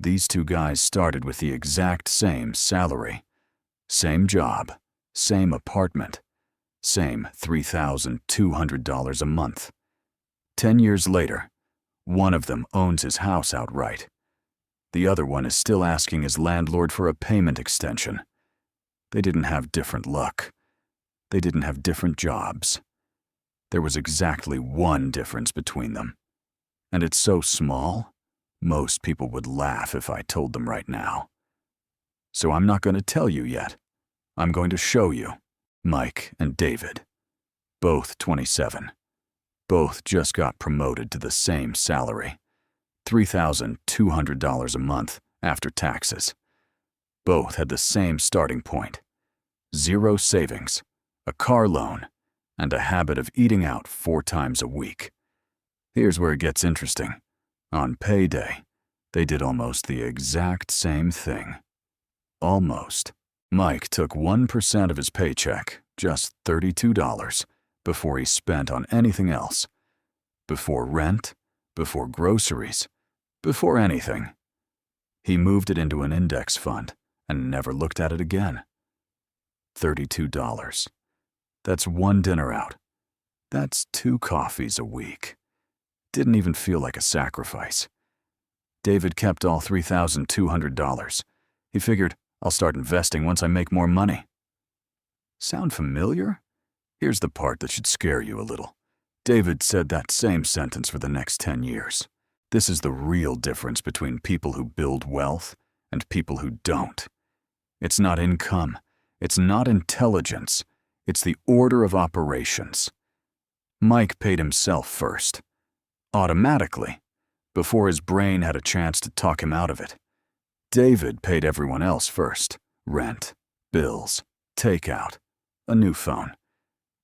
These two guys started with the exact same salary, same job, same apartment, same $3,200 a month. 10 years later, one of them owns his house outright. The other one is still asking his landlord for a payment extension. They didn't have different luck. They didn't have different jobs. There was exactly one difference between them. And it's so small, most people would laugh if I told them right now. So I'm not going to tell you yet. I'm going to show you. Mike and David. Both 27. Both just got promoted to the same salary. $3,200 a month after taxes. Both had the same starting point. 0 savings, a car loan, and a habit of eating out 4 times a week. Here's where it gets interesting. On payday, they did almost the exact same thing. Almost. Mike took 1% of his paycheck, just $32, before he spent on anything else. Before rent, before groceries, before anything. He moved it into an index fund and never looked at it again. $32. That's 1 dinner out. That's 2 coffees a week. Didn't even feel like a sacrifice. David kept all $3,200. He figured, I'll start investing once I make more money. Sound familiar? Here's the part that should scare you a little. David said that same sentence for the next 10 years. This is the real difference between people who build wealth and people who don't. It's not income. It's not intelligence. It's the order of operations. Mike paid himself first. Automatically, before his brain had a chance to talk him out of it. David paid everyone else first. Rent, bills, takeout, a new phone,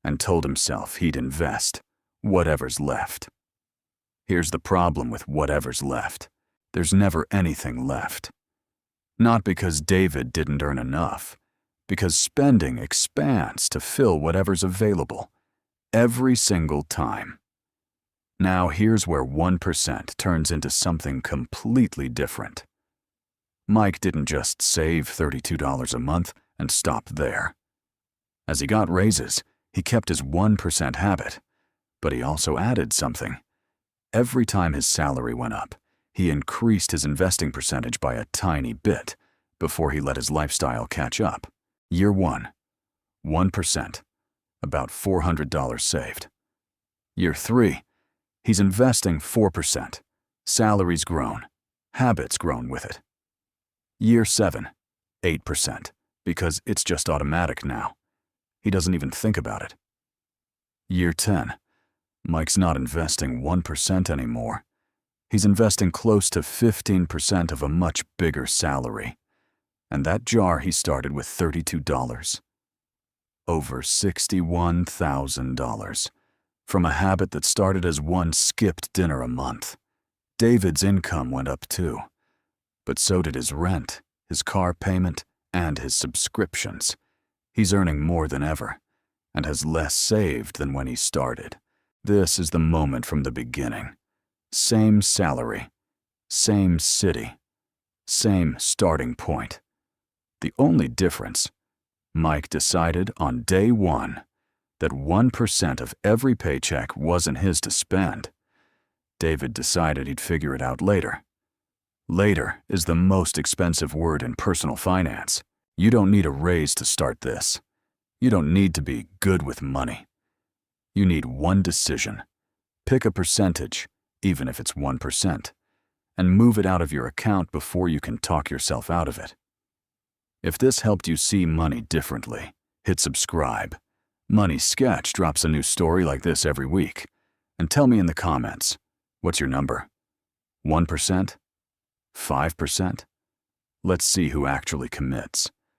and told himself he'd invest whatever's left. Here's the problem with whatever's left. There's never anything left. Not because David didn't earn enough, because spending expands to fill whatever's available, every single time. Now here's where 1% turns into something completely different. Mike didn't just save $32 a month and stop there. As he got raises, he kept his 1% habit, but he also added something. Every time his salary went up, he increased his investing percentage by a tiny bit before he let his lifestyle catch up. Year 1, 1%, about $400 saved. Year 3, he's investing 4%. Salary's grown, habits grown with it. Year 7, 8%, because it's just automatic now. He doesn't even think about it. Year 10, Mike's not investing 1% anymore. He's investing close to 15% of a much bigger salary. And that jar he started with $32. Over $61,000 from a habit that started as 1 skipped dinner a month. David's income went up too, but so did his rent, his car payment, and his subscriptions. He's earning more than ever and has less saved than when he started. This is the moment from the beginning. Same salary, same city, same starting point. The only difference, Mike decided on day 1 that 1% of every paycheck wasn't his to spend. David decided he'd figure it out later. Later is the most expensive word in personal finance. You don't need a raise to start this. You don't need to be good with money. You need one decision. Pick a percentage, even if it's 1%, and move it out of your account before you can talk yourself out of it. If this helped you see money differently, hit subscribe. Money Sketch drops a new story like this every week. And tell me in the comments, what's your number? 1%? 5%? Let's see who actually commits.